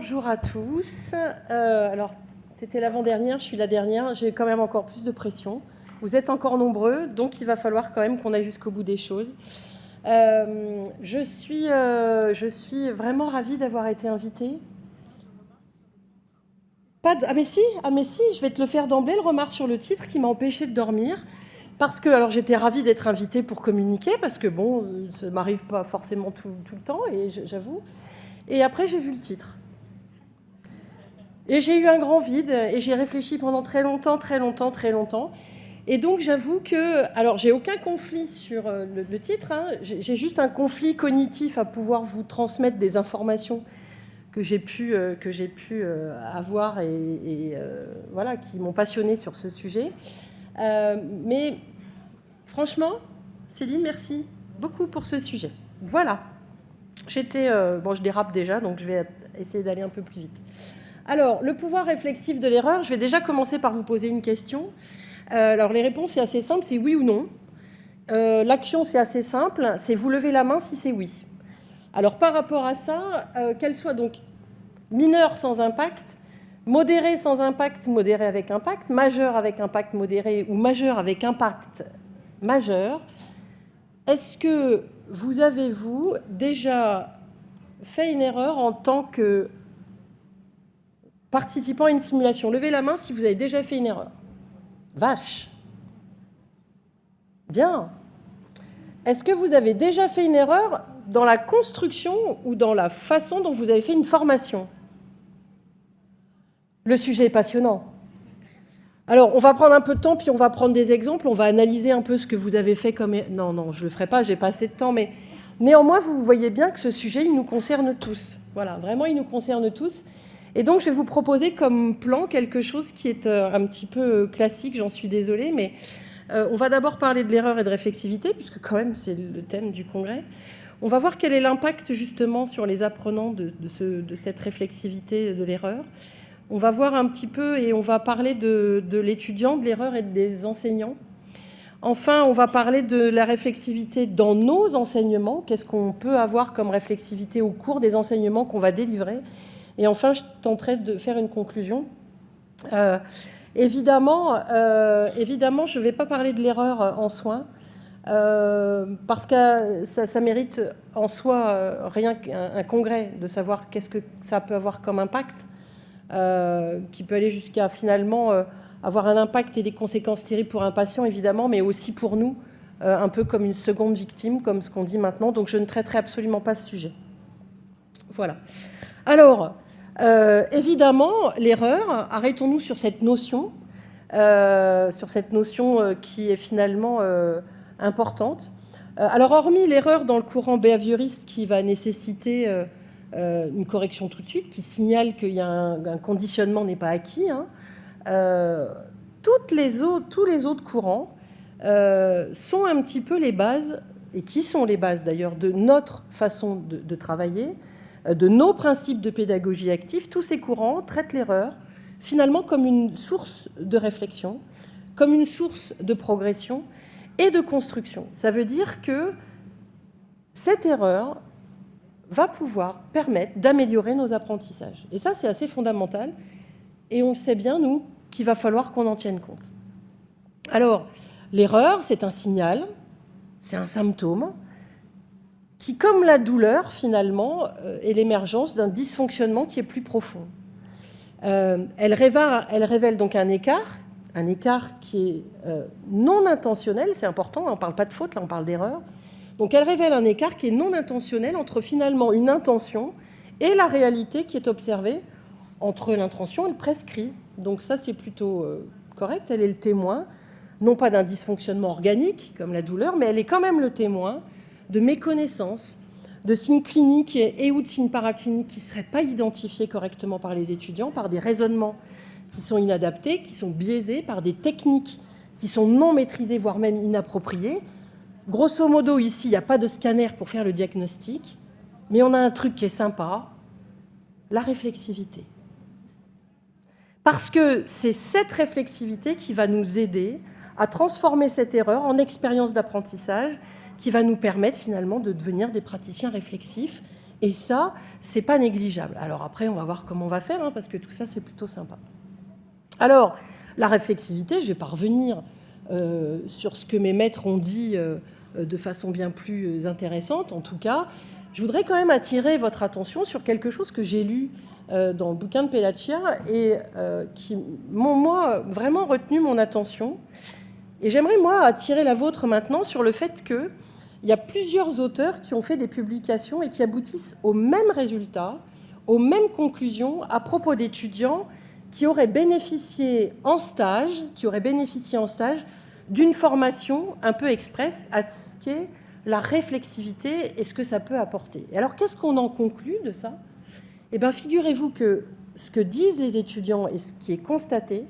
Bonjour à tous. Alors, tu étais l'avant-dernière, je suis la dernière. J'ai quand même encore plus de pression. Vous êtes encore nombreux, donc il va falloir quand même qu'on aille jusqu'au bout des choses. Je suis vraiment ravie d'avoir été invitée. Ah mais si, je vais te le faire d'emblée, le remarque sur le titre qui m'a empêchée de dormir. Parce que, alors j'étais ravie d'être invitée pour communiquer, parce que bon, ça ne m'arrive pas forcément tout le temps, et j'avoue. Et après, j'ai vu le titre. Et j'ai eu un grand vide, et j'ai réfléchi pendant très longtemps. Et donc, j'avoue que... Alors, j'ai aucun conflit sur le titre, hein. J'ai juste un conflit cognitif à pouvoir vous transmettre des informations que j'ai pu avoir et voilà, qui m'ont passionnée sur ce sujet. Mais franchement, Céline, merci beaucoup pour ce sujet. Voilà. Bon, je dérape déjà, donc je vais essayer d'aller un peu plus vite. Alors, le pouvoir réflexif de l'erreur, je vais déjà commencer par vous poser une question. Alors, les réponses, c'est assez simple, c'est oui ou non. L'action, c'est assez simple, c'est vous levez la main si c'est oui. Alors, par rapport à ça, qu'elle soit donc mineure sans impact, modérée sans impact, modérée avec impact, majeure avec impact modéré ou majeure avec impact majeur, est-ce que vous avez, vous, déjà fait une erreur en tant que participant à une simulation? Levez la main si vous avez déjà fait une erreur. Vache. Bien. Est-ce que vous avez déjà fait une erreur dans la construction ou dans la façon dont vous avez fait une formation? Le sujet est passionnant. Alors, on va prendre un peu de temps, puis on va prendre des exemples, on va analyser un peu ce que vous avez fait comme... Non, je ne le ferai pas, j'ai pas assez de temps, mais néanmoins, vous voyez bien que ce sujet, il nous concerne tous. Voilà, vraiment, il nous concerne tous. Et donc, je vais vous proposer comme plan quelque chose qui est un petit peu classique, j'en suis désolée, mais on va d'abord parler de l'erreur et de réflexivité, puisque quand même, c'est le thème du congrès. On va voir quel est l'impact, justement, sur les apprenants de cette réflexivité de l'erreur. On va voir un petit peu et on va parler de l'étudiant, de l'erreur et des enseignants. Enfin, on va parler de la réflexivité dans nos enseignements. Qu'est-ce qu'on peut avoir comme réflexivité au cours des enseignements qu'on va délivrer? Et enfin, je tenterai de faire une conclusion. Évidemment, je ne vais pas parler de l'erreur en soi, parce que ça mérite en soi rien qu'un congrès de savoir qu'est-ce que ça peut avoir comme impact. Qui peut aller jusqu'à finalement avoir un impact et des conséquences terribles pour un patient, évidemment, mais aussi pour nous, un peu comme une seconde victime, comme ce qu'on dit maintenant. Donc, je ne traiterai absolument pas ce sujet. Voilà. Alors, évidemment, l'erreur, arrêtons-nous sur cette notion qui est finalement importante. Alors, hormis l'erreur dans le courant behavioriste qui va nécessiter... une correction tout de suite qui signale qu'il y a un conditionnement n'est pas acquis. Tous les autres courants sont un petit peu les bases, et qui sont les bases d'ailleurs de notre façon de travailler, de nos principes de pédagogie active. Tous ces courants traitent l'erreur finalement comme une source de réflexion, comme une source de progression et de construction. Ça veut dire que cette erreur va pouvoir permettre d'améliorer nos apprentissages. Et ça, c'est assez fondamental. Et on sait bien, nous, qu'il va falloir qu'on en tienne compte. Alors, l'erreur, c'est un signal, c'est un symptôme, qui, comme la douleur, finalement, est l'émergence d'un dysfonctionnement qui est plus profond. Elle révèle donc un écart qui est non intentionnel, c'est important, on ne parle pas de faute, là on parle d'erreur. Donc elle révèle un écart qui est non intentionnel entre finalement une intention et la réalité qui est observée entre l'intention et le prescrit. Donc ça, c'est plutôt correct. Elle est le témoin, non pas d'un dysfonctionnement organique comme la douleur, mais elle est quand même le témoin de méconnaissance, de signes cliniques et ou de signes paracliniques qui ne seraient pas identifiés correctement par les étudiants, par des raisonnements qui sont inadaptés, qui sont biaisés, par des techniques qui sont non maîtrisées, voire même inappropriées. Grosso modo, ici, il n'y a pas de scanner pour faire le diagnostic, mais on a un truc qui est sympa, la réflexivité. Parce que c'est cette réflexivité qui va nous aider à transformer cette erreur en expérience d'apprentissage, qui va nous permettre finalement de devenir des praticiens réflexifs Et ça, c'est pas négligeable. Alors après, on va voir comment on va faire, hein, parce que tout ça, c'est plutôt sympa. Alors, la réflexivité, je ne vais pas revenir sur ce que mes maîtres ont dit de façon bien plus intéressante. En tout cas, je voudrais quand même attirer votre attention sur quelque chose que j'ai lu dans le bouquin de Pellaccia et qui m'ont, moi, vraiment retenu mon attention. Et j'aimerais, moi, attirer la vôtre maintenant sur le fait qu'il y a plusieurs auteurs qui ont fait des publications et qui aboutissent aux mêmes résultats, aux mêmes conclusions à propos d'étudiants qui auraient bénéficié en stage, d'une formation un peu express à ce qu'est la réflexivité et ce que ça peut apporter. Et alors, qu'est-ce qu'on en conclut de ça ? Eh bien, figurez-vous que ce que disent les étudiants et ce qui est constaté,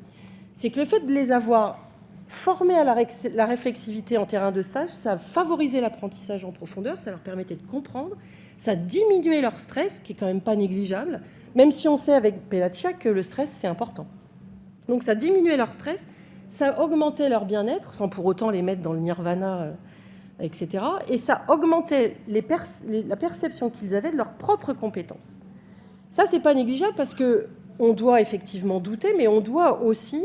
c'est que le fait de les avoir formés à la réflexivité en terrain de stage, ça favorisait l'apprentissage en profondeur, ça leur permettait de comprendre, ça diminuait leur stress, qui est quand même pas négligeable, même si on sait avec Pellaccia que le stress, c'est important. Donc ça diminuait leur stress, ça augmentait leur bien-être, sans pour autant les mettre dans le nirvana, etc. Et ça augmentait la perception qu'ils avaient de leurs propres compétences. Ça, c'est pas négligeable parce qu'on doit effectivement douter, mais on doit aussi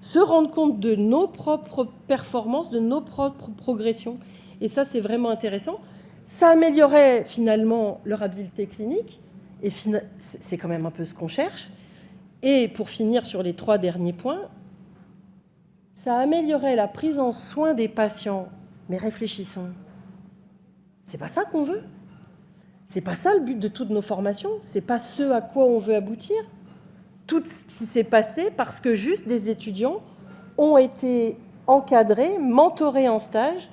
se rendre compte de nos propres performances, de nos propres progressions. Et ça, c'est vraiment intéressant. Ça améliorait finalement leur habileté clinique, et c'est quand même un peu ce qu'on cherche. Et pour finir sur les 3 derniers points, ça améliorait la prise en soin des patients. Mais réfléchissons. C'est pas ça qu'on veut. C'est pas ça le but de toutes nos formations. C'est pas ce à quoi on veut aboutir. Tout ce qui s'est passé parce que juste des étudiants ont été encadrés, mentorés en stage.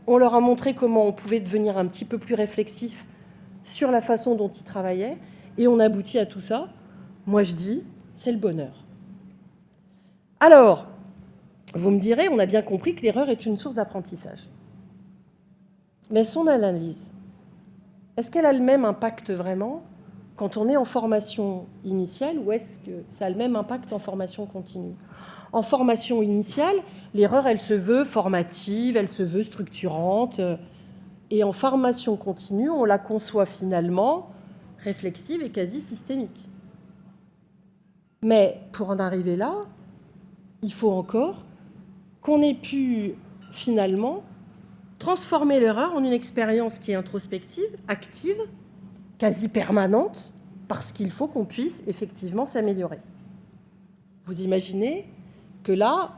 On leur a montré comment on pouvait devenir un petit peu plus réflexif sur la façon dont ils travaillaient. Et on aboutit à tout ça. Moi, je dis, c'est le bonheur. Alors, vous me direz, on a bien compris que l'erreur est une source d'apprentissage. Mais son analyse, est-ce qu'elle a le même impact vraiment quand on est en formation initiale ou est-ce que ça a le même impact en formation continue ? En formation initiale, l'erreur, elle se veut formative, elle se veut structurante. Et en formation continue, on la conçoit finalement réflexive et quasi systémique. Mais pour en arriver là, il faut encore qu'on ait pu finalement transformer l'erreur en une expérience qui est introspective, active, quasi permanente, parce qu'il faut qu'on puisse effectivement s'améliorer. Vous imaginez que là,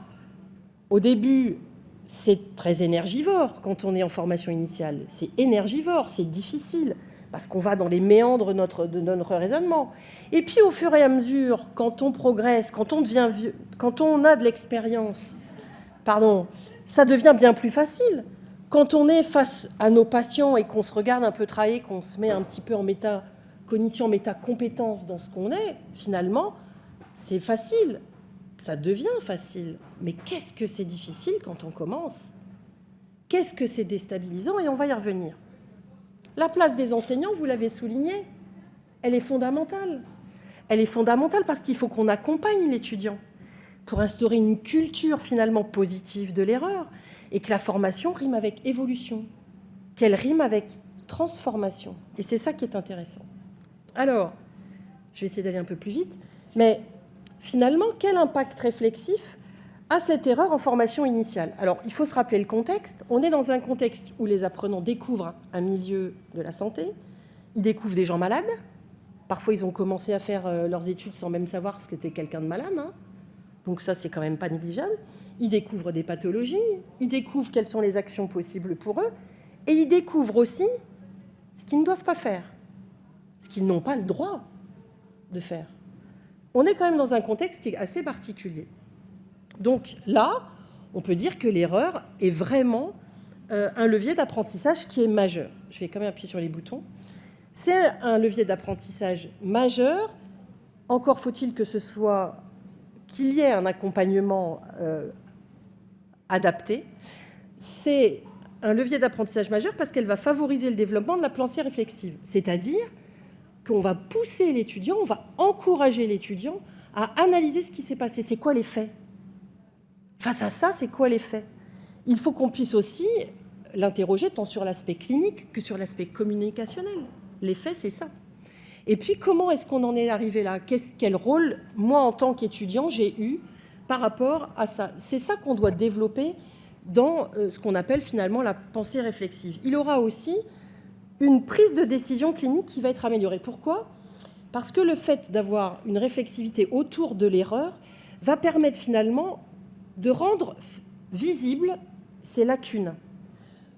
au début, c'est très énergivore quand on est en formation initiale. C'est énergivore, c'est difficile, parce qu'on va dans les méandres de notre raisonnement. Et puis, au fur et à mesure, quand on progresse, quand on devient vieux, quand on a de l'expérience, ça devient bien plus facile. Quand on est face à nos patients et qu'on se regarde un peu travailler, qu'on se met un petit peu en métacognition, métacompétence dans ce qu'on est, finalement, c'est facile. Ça devient facile. Mais qu'est-ce que c'est difficile quand on commence ? Qu'est-ce que c'est déstabilisant ? Et on va y revenir. La place des enseignants, vous l'avez souligné, elle est fondamentale. Elle est fondamentale parce qu'il faut qu'on accompagne l'étudiant pour instaurer une culture finalement positive de l'erreur et que la formation rime avec évolution, qu'elle rime avec transformation. Et c'est ça qui est intéressant. Alors, je vais essayer d'aller un peu plus vite, mais finalement, quel impact réflexif a cette erreur en formation initiale ? Alors, il faut se rappeler le contexte. On est dans un contexte où les apprenants découvrent un milieu de la santé, ils découvrent des gens malades. Parfois, ils ont commencé à faire leurs études sans même savoir ce qu'était quelqu'un de malade. Donc ça, c'est quand même pas négligeable. Ils découvrent des pathologies, ils découvrent quelles sont les actions possibles pour eux, et ils découvrent aussi ce qu'ils ne doivent pas faire, ce qu'ils n'ont pas le droit de faire. On est quand même dans un contexte qui est assez particulier. Donc là, on peut dire que l'erreur est vraiment un levier d'apprentissage qui est majeur. Je vais quand même appuyer sur les boutons. C'est un levier d'apprentissage majeur. Encore faut-il qu'il y ait un accompagnement adapté. C'est un levier d'apprentissage majeur parce qu'elle va favoriser le développement de la pensée réflexive. C'est-à-dire qu'on va pousser l'étudiant, on va encourager l'étudiant à analyser ce qui s'est passé. C'est quoi les faits ? Face à ça, c'est quoi les faits ? Il faut qu'on puisse aussi l'interroger tant sur l'aspect clinique que sur l'aspect communicationnel. Les faits, c'est ça. Et puis, comment est-ce qu'on en est arrivé là? Quel rôle, moi, en tant qu'étudiant, j'ai eu par rapport à ça? C'est ça qu'on doit développer dans ce qu'on appelle finalement la pensée réflexive. Il aura aussi une prise de décision clinique qui va être améliorée. Pourquoi? Parce que le fait d'avoir une réflexivité autour de l'erreur va permettre finalement de rendre visibles ses lacunes,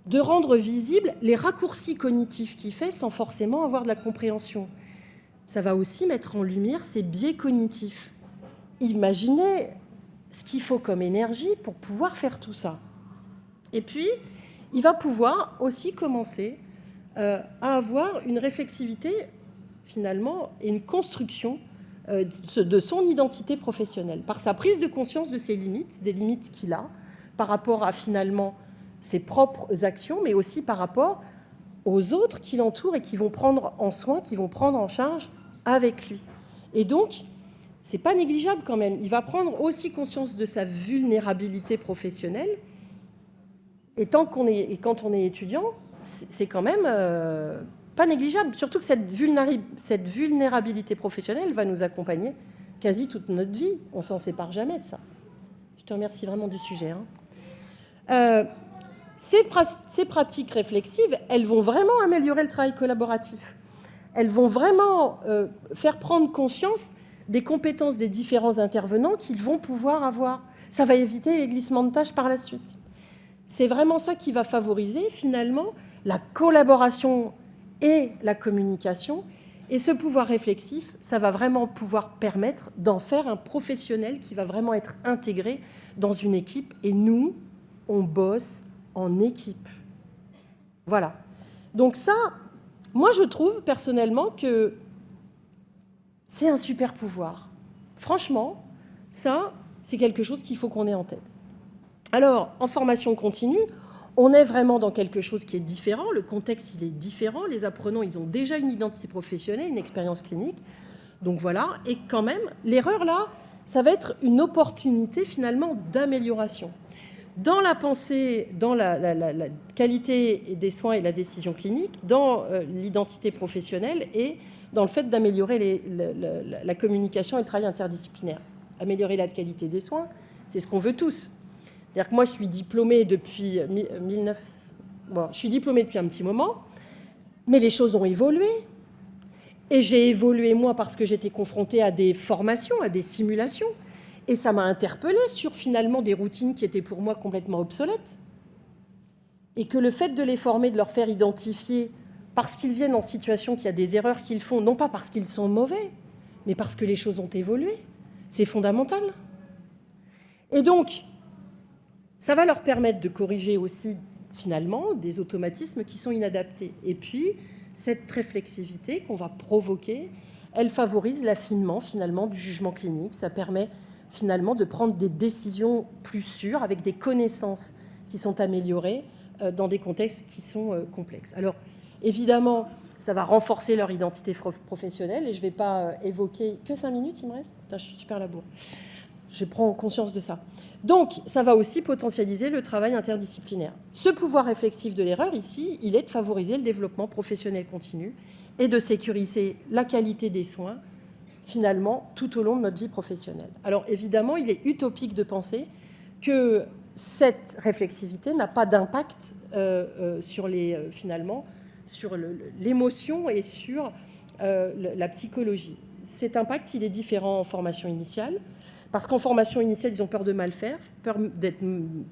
de rendre visibles les raccourcis cognitifs qu'il fait sans forcément avoir de la compréhension. Ça va aussi mettre en lumière ses biais cognitifs. Imaginez ce qu'il faut comme énergie pour pouvoir faire tout ça. Et puis, il va pouvoir aussi commencer à avoir une réflexivité, finalement, et une construction de son identité professionnelle, par sa prise de conscience de ses limites, des limites qu'il a, par rapport à, finalement, ses propres actions, mais aussi par rapport aux autres qui l'entourent et qui vont prendre en soin, qui vont prendre en charge avec lui. Et donc, c'est pas négligeable quand même. Il va prendre aussi conscience de sa vulnérabilité professionnelle. Et quand on est étudiant, c'est quand même pas négligeable. Surtout que cette vulnérabilité professionnelle va nous accompagner quasi toute notre vie. On s'en sépare jamais de ça. Je te remercie vraiment du sujet. Ces pratiques réflexives, elles vont vraiment améliorer le travail collaboratif. Elles vont vraiment faire prendre conscience des compétences des différents intervenants qu'ils vont pouvoir avoir. Ça va éviter les glissements de tâches par la suite. C'est vraiment ça qui va favoriser, finalement, la collaboration et la communication. Et ce pouvoir réflexif, ça va vraiment pouvoir permettre d'en faire un professionnel qui va vraiment être intégré dans une équipe. Et nous, on bosse en équipe. Voilà. Donc ça, moi, je trouve personnellement que c'est un super pouvoir. Franchement, ça, c'est quelque chose qu'il faut qu'on ait en tête. Alors, en formation continue, on est vraiment dans quelque chose qui est différent. Le contexte, il est différent. Les apprenants, ils ont déjà une identité professionnelle, une expérience clinique. Donc voilà. Et quand même, l'erreur là, ça va être une opportunité finalement d'amélioration. Dans la pensée, dans la qualité des soins et la décision clinique, dans l'identité professionnelle et dans le fait d'améliorer la communication et le travail interdisciplinaire. Améliorer la qualité des soins, c'est ce qu'on veut tous. C'est-à-dire que moi, je suis diplômée depuis je suis diplômée depuis un petit moment, mais les choses ont évolué. Et j'ai évolué, moi, parce que j'étais confrontée à des formations, à des simulations. Et ça m'a interpellée sur, finalement, des routines qui étaient pour moi complètement obsolètes. Et que le fait de les former, de leur faire identifier, parce qu'ils viennent en situation qu'il y a des erreurs qu'ils font, non pas parce qu'ils sont mauvais, mais parce que les choses ont évolué, c'est fondamental. Et donc, ça va leur permettre de corriger aussi, finalement, des automatismes qui sont inadaptés. Et puis, cette réflexivité qu'on va provoquer, elle favorise l'affinement, finalement, du jugement clinique. Ça permet, finalement, de prendre des décisions plus sûres, avec des connaissances qui sont améliorées dans des contextes qui sont complexes. Alors, évidemment, ça va renforcer leur identité professionnelle. Et je ne vais pas évoquer... Que 5 minutes, il me reste ? Putain, je suis super labour. Je prends conscience de ça. Donc, ça va aussi potentialiser le travail interdisciplinaire. Ce pouvoir réflexif de l'erreur, ici, il est de favoriser le développement professionnel continu et de sécuriser la qualité des soins, finalement, tout au long de notre vie professionnelle. Alors, évidemment, il est utopique de penser que cette réflexivité n'a pas d'impact sur l'émotion et sur la psychologie. Cet impact, il est différent en formation initiale. Parce qu'en formation initiale, ils ont peur de mal faire, peur d'être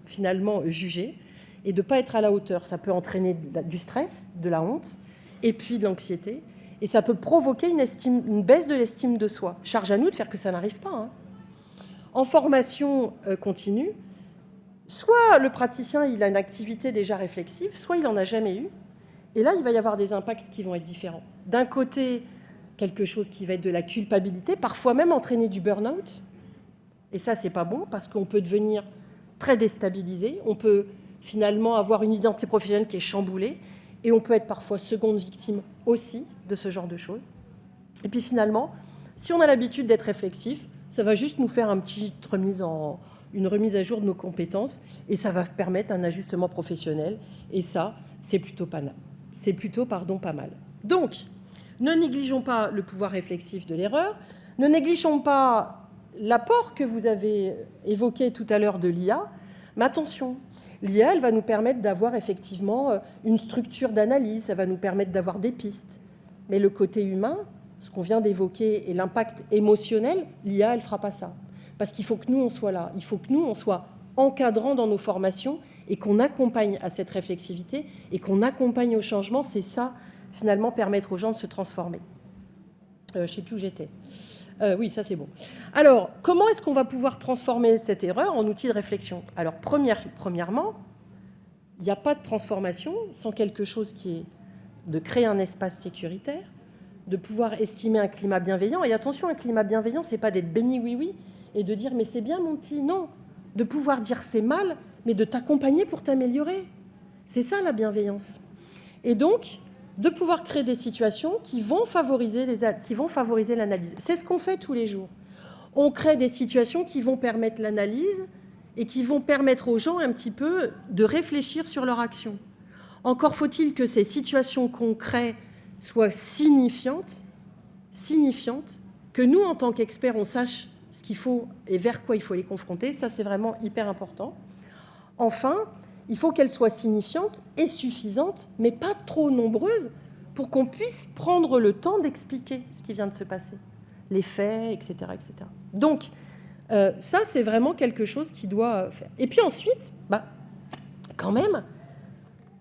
finalement jugés et de ne pas être à la hauteur. Ça peut entraîner du stress, de la honte et puis de l'anxiété. Et ça peut provoquer une baisse de l'estime de soi. Charge à nous de faire que ça n'arrive pas. En formation continue, soit le praticien il a une activité déjà réflexive, soit il n'en a jamais eu. Et là, il va y avoir des impacts qui vont être différents. D'un côté, quelque chose qui va être de la culpabilité, parfois même entraîner du burn-out. Et ça, c'est pas bon parce qu'on peut devenir très déstabilisé, on peut finalement avoir une identité professionnelle qui est chamboulée et on peut être parfois seconde victime aussi de ce genre de choses. Et puis finalement, si on a l'habitude d'être réflexif, ça va juste nous faire une remise à jour de nos compétences et ça va permettre un ajustement professionnel. Et ça, c'est plutôt pas mal. Donc, Ne négligeons pas le pouvoir réflexif de l'erreur. Ne négligeons pas l'apport que vous avez évoqué tout à l'heure de l'IA. Mais attention, l'IA, elle va nous permettre d'avoir effectivement une structure d'analyse, ça va nous permettre d'avoir des pistes. Mais le côté humain, ce qu'on vient d'évoquer, et l'impact émotionnel, l'IA, elle ne fera pas ça. Parce qu'il faut que nous, on soit là. Il faut que nous, on soit encadrants dans nos formations et qu'on accompagne à cette réflexivité et qu'on accompagne au changement. C'est ça, finalement, permettre aux gens de se transformer. Je ne sais plus où j'étais. Oui, ça c'est bon. Alors, comment est-ce qu'on va pouvoir transformer cette erreur en outil de réflexion? Alors, premièrement, il n'y a pas de transformation sans quelque chose qui est de créer un espace sécuritaire, de pouvoir estimer un climat bienveillant. Et attention, un climat bienveillant, ce n'est pas d'être béni oui-oui et de dire « mais c'est bien mon petit ». Non, de pouvoir dire « c'est mal », mais de t'accompagner pour t'améliorer. C'est ça la bienveillance. Et donc, de pouvoir créer des situations qui vont favoriser l'analyse. C'est ce qu'on fait tous les jours. On crée des situations qui vont permettre l'analyse et qui vont permettre aux gens un petit peu de réfléchir sur leur action. Encore faut-il que ces situations qu'on crée soient signifiantes, que nous, en tant qu'experts, on sache ce qu'il faut et vers quoi il faut les confronter. Ça, c'est vraiment hyper important. Enfin, il faut qu'elles soient signifiantes et suffisantes, mais pas trop nombreuses, pour qu'on puisse prendre le temps d'expliquer ce qui vient de se passer, les faits, etc. etc. Donc, ça, c'est vraiment quelque chose qui doit faire. Et puis ensuite, quand même,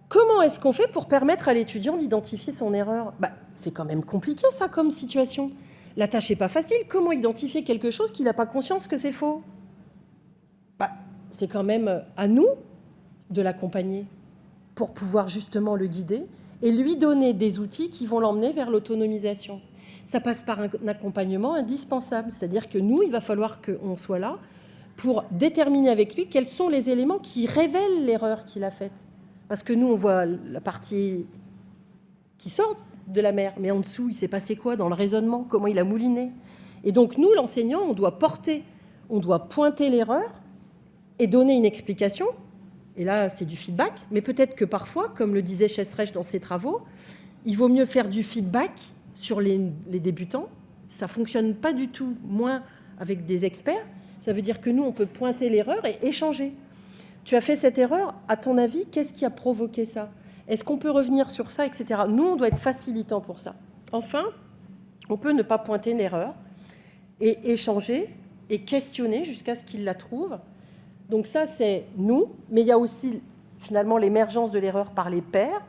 comment est-ce qu'on fait pour permettre à l'étudiant d'identifier son erreur? C'est quand même compliqué, ça, comme situation. La tâche n'est pas facile. Comment identifier quelque chose qu'il n'a pas conscience que c'est faux? C'est quand même à nous de l'accompagner pour pouvoir justement le guider et lui donner des outils qui vont l'emmener vers l'autonomisation. Ça passe par un accompagnement indispensable, c'est-à-dire que nous, il va falloir qu'on soit là pour déterminer avec lui quels sont les éléments qui révèlent l'erreur qu'il a faite. Parce que nous, on voit la partie qui sort de la mer, mais en dessous, il s'est passé quoi dans le raisonnement, comment il a mouliné. Et donc nous, l'enseignant, on doit pointer l'erreur et donner une explication. Et là, c'est du feedback. Mais peut-être que parfois, comme le disait Chesreich dans ses travaux, il vaut mieux faire du feedback sur les débutants. Ça ne fonctionne pas du tout, moins avec des experts. Ça veut dire que nous, on peut pointer l'erreur et échanger. Tu as fait cette erreur, à ton avis, qu'est-ce qui a provoqué ça? Est-ce qu'on peut revenir sur ça, etc. Nous, on doit être facilitant pour ça. Enfin, on peut ne pas pointer l'erreur et échanger et questionner jusqu'à ce qu'il la trouve. Donc ça, c'est nous, mais il y a aussi finalement l'émergence de l'erreur par les pairs.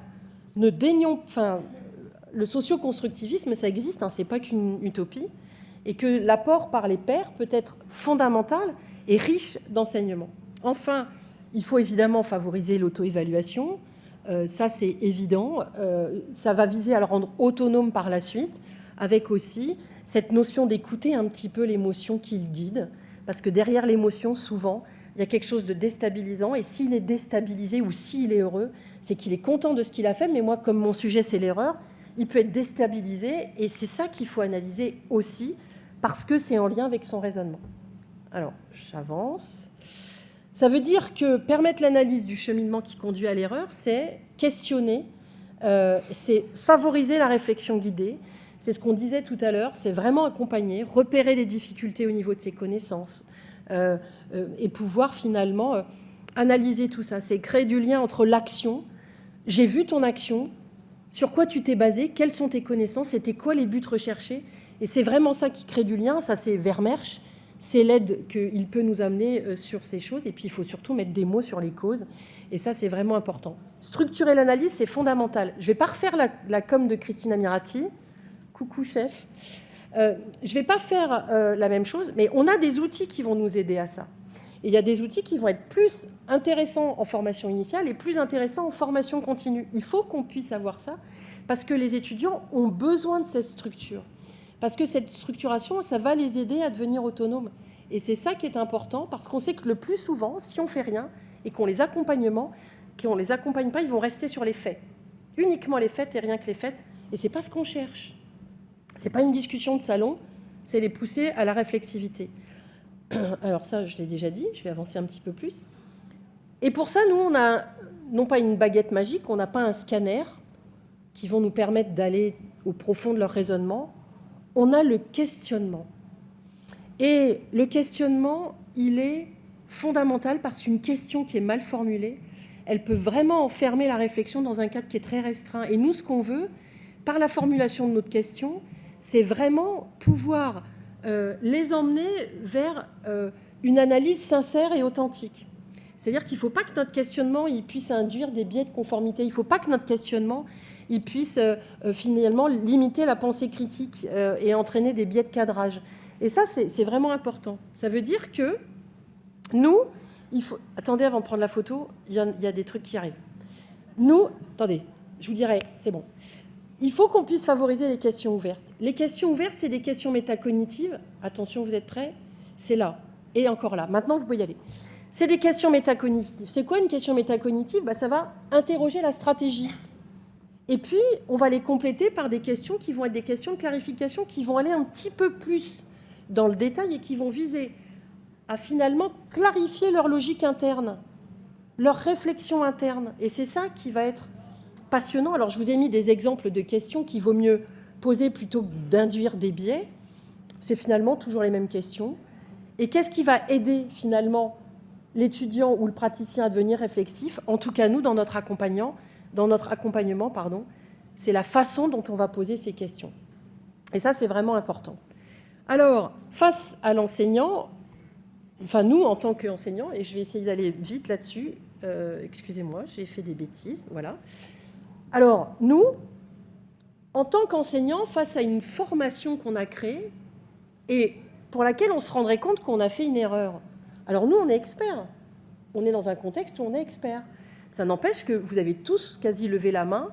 Le socio-constructivisme, ça existe, ce n'est pas qu'une utopie, et que l'apport par les pairs peut être fondamental et riche d'enseignement. Enfin, il faut évidemment favoriser l'auto-évaluation, ça c'est évident, ça va viser à le rendre autonome par la suite, avec aussi cette notion d'écouter un petit peu l'émotion qui le guide, parce que derrière l'émotion, souvent, il y a quelque chose de déstabilisant, et s'il est déstabilisé ou s'il est heureux, c'est qu'il est content de ce qu'il a fait, mais moi, comme mon sujet, c'est l'erreur, il peut être déstabilisé, et c'est ça qu'il faut analyser aussi, parce que c'est en lien avec son raisonnement. Alors, j'avance. Ça veut dire que permettre l'analyse du cheminement qui conduit à l'erreur, c'est questionner, c'est favoriser la réflexion guidée, c'est ce qu'on disait tout à l'heure, c'est vraiment accompagner, repérer les difficultés au niveau de ses connaissances, et pouvoir finalement analyser tout ça. C'est créer du lien entre l'action, j'ai vu ton action, sur quoi tu t'es basé, quelles sont tes connaissances, c'était quoi les buts recherchés, et c'est vraiment ça qui crée du lien, ça c'est Vermeersch, c'est l'aide qu'il peut nous amener sur ces choses, et puis il faut surtout mettre des mots sur les causes, et ça c'est vraiment important. Structurer l'analyse, c'est fondamental. Je ne vais pas refaire la com de Christine Amirati, coucou chef, je ne vais pas faire la même chose, mais on a des outils qui vont nous aider à ça. Et il y a des outils qui vont être plus intéressants en formation initiale et plus intéressants en formation continue. Il faut qu'on puisse avoir ça, parce que les étudiants ont besoin de cette structure. Parce que cette structuration, ça va les aider à devenir autonomes. Et c'est ça qui est important, parce qu'on sait que le plus souvent, si on ne fait rien et qu'on les accompagne pas, ils vont rester sur les faits. Uniquement les faits et rien que les faits. Et ce n'est pas ce qu'on cherche. Ce n'est pas une discussion de salon, c'est les pousser à la réflexivité. Alors ça, je l'ai déjà dit, je vais avancer un petit peu plus. Et pour ça, nous, on n'a non pas une baguette magique, on n'a pas un scanner qui vont nous permettre d'aller au profond de leur raisonnement, on a le questionnement. Et le questionnement, il est fondamental parce qu'une question qui est mal formulée, elle peut vraiment enfermer la réflexion dans un cadre qui est très restreint. Et nous, ce qu'on veut, par la formulation de notre question, c'est vraiment pouvoir les emmener vers une analyse sincère et authentique. C'est-à-dire qu'il ne faut pas que notre questionnement il puisse induire des biais de conformité. Il ne faut pas que notre questionnement il puisse finalement limiter la pensée critique et entraîner des biais de cadrage. Et ça, c'est vraiment important. Ça veut dire que nous, il faut... Attendez, avant de prendre la photo, il y a des trucs qui arrivent. Nous, attendez, je vous dirai, c'est bon. Il faut qu'on puisse favoriser les questions ouvertes. Les questions ouvertes, c'est des questions métacognitives. Attention, vous êtes prêts? C'est là. Et encore là. Maintenant, vous pouvez y aller. C'est des questions métacognitives. C'est quoi une question métacognitive? Ça va interroger la stratégie. Et puis, on va les compléter par des questions qui vont être des questions de clarification, qui vont aller un petit peu plus dans le détail et qui vont viser à finalement clarifier leur logique interne, leur réflexion interne. Et c'est ça qui va être passionnant. Alors, je vous ai mis des exemples de questions qu'il vaut mieux poser plutôt que d'induire des biais. C'est finalement toujours les mêmes questions. Et qu'est-ce qui va aider finalement l'étudiant ou le praticien à devenir réflexif? En tout cas, nous, dans notre accompagnement, c'est la façon dont on va poser ces questions. Et ça, c'est vraiment important. Alors, face à l'enseignant, enfin nous, en tant qu'enseignants, et je vais essayer d'aller vite là-dessus, excusez-moi, j'ai fait des bêtises, voilà. Alors, nous, en tant qu'enseignants, face à une formation qu'on a créée et pour laquelle on se rendrait compte qu'on a fait une erreur. Alors nous, on est experts. On est dans un contexte où on est experts. Ça n'empêche que vous avez tous quasi levé la main.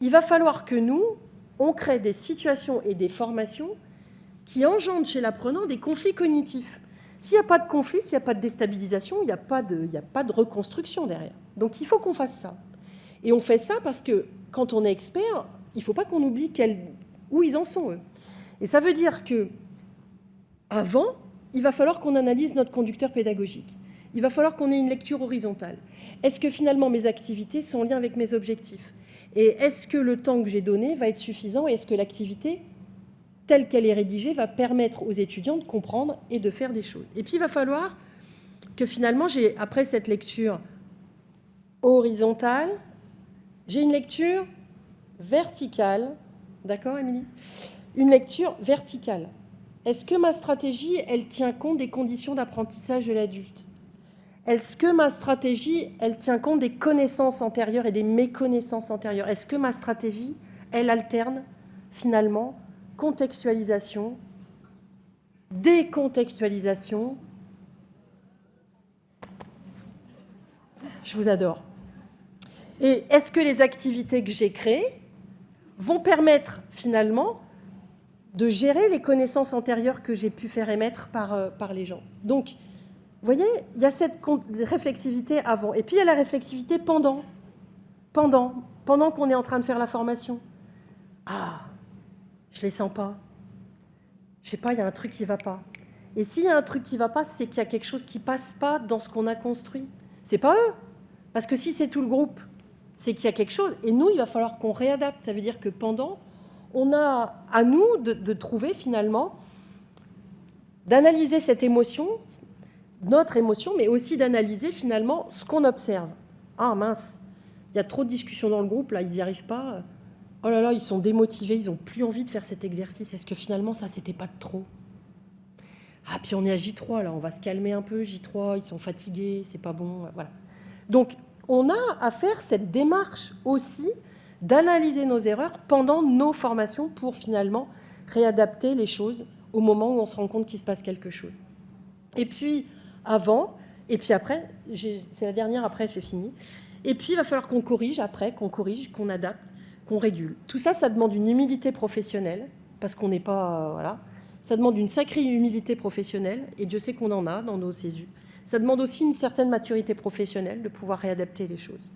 Il va falloir que nous, on crée des situations et des formations qui engendrent chez l'apprenant des conflits cognitifs. S'il n'y a pas de conflit, s'il n'y a pas de déstabilisation, il n'y a pas de reconstruction derrière. Donc il faut qu'on fasse ça. Et on fait ça parce que quand on est expert, il ne faut pas qu'on oublie où ils en sont, eux. Et ça veut dire que avant, il va falloir qu'on analyse notre conducteur pédagogique. Il va falloir qu'on ait une lecture horizontale. Est-ce que finalement mes activités sont en lien avec mes objectifs? Et est-ce que le temps que j'ai donné va être suffisant? Et est-ce que l'activité, telle qu'elle est rédigée, va permettre aux étudiants de comprendre et de faire des choses? Et puis il va falloir que finalement, après cette lecture horizontale, j'ai une lecture verticale. D'accord, Émilie? Une lecture verticale. Est-ce que ma stratégie, elle tient compte des conditions d'apprentissage de l'adulte? Est-ce que ma stratégie, elle tient compte des connaissances antérieures et des méconnaissances antérieures? Est-ce que ma stratégie, elle alterne finalement contextualisation, décontextualisation? Je vous adore. Et est-ce que les activités que j'ai créées vont permettre finalement de gérer les connaissances antérieures que j'ai pu faire émettre par les gens? Donc, vous voyez, il y a cette réflexivité avant. Et puis, il y a la réflexivité pendant qu'on est en train de faire la formation. Ah, je ne les sens pas. Je ne sais pas, il y a un truc qui ne va pas. Et s'il y a un truc qui ne va pas, c'est qu'il y a quelque chose qui ne passe pas dans ce qu'on a construit. Ce n'est pas eux. Parce que si c'est tout le groupe, c'est qu'il y a quelque chose. Et nous, il va falloir qu'on réadapte. Ça veut dire que pendant, on a à nous de trouver finalement, d'analyser cette émotion, notre émotion, mais aussi d'analyser finalement ce qu'on observe. Ah mince, il y a trop de discussions dans le groupe, là, ils n'y arrivent pas. Oh là là, ils sont démotivés, ils n'ont plus envie de faire cet exercice. Est-ce que finalement, ça, c'était pas de trop? Ah, puis on est à J3, là, on va se calmer un peu, J3, ils sont fatigués, c'est pas bon, voilà. Donc, on a à faire cette démarche aussi d'analyser nos erreurs pendant nos formations pour finalement réadapter les choses au moment où on se rend compte qu'il se passe quelque chose. Et puis, avant, et puis après, c'est la dernière, après j'ai fini. Et puis, il va falloir qu'on corrige après, qu'on adapte, qu'on régule. Tout ça, ça demande une humilité professionnelle, parce qu'on n'est pas... voilà. Ça demande une sacrée humilité professionnelle, et Dieu sait qu'on en a dans nos CESU. Ça demande aussi une certaine maturité professionnelle de pouvoir réadapter les choses.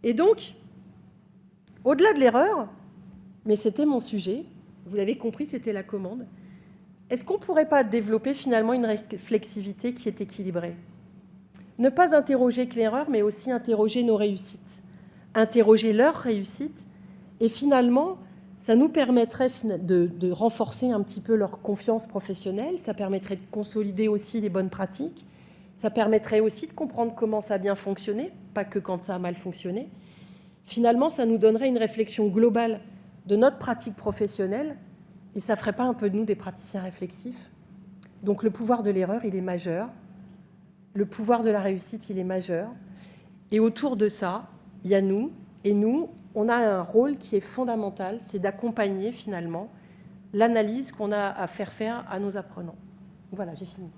Et donc, au-delà de l'erreur, mais c'était mon sujet, vous l'avez compris, c'était la commande, est-ce qu'on ne pourrait pas développer finalement une réflexivité qui est équilibrée? Ne pas interroger que l'erreur, mais aussi interroger nos réussites, interroger leurs réussites, et finalement Ça nous permettrait de renforcer un petit peu leur confiance professionnelle, ça permettrait de consolider aussi les bonnes pratiques, ça permettrait aussi de comprendre comment ça a bien fonctionné, pas que quand ça a mal fonctionné. Finalement, ça nous donnerait une réflexion globale de notre pratique professionnelle et ça ne ferait pas un peu de nous des praticiens réflexifs. Donc le pouvoir de l'erreur, il est majeur. Le pouvoir de la réussite, il est majeur. Et autour de ça, il y a nous. Et nous, on a un rôle qui est fondamental, c'est d'accompagner finalement l'analyse qu'on a à faire à nos apprenants. Voilà, j'ai fini.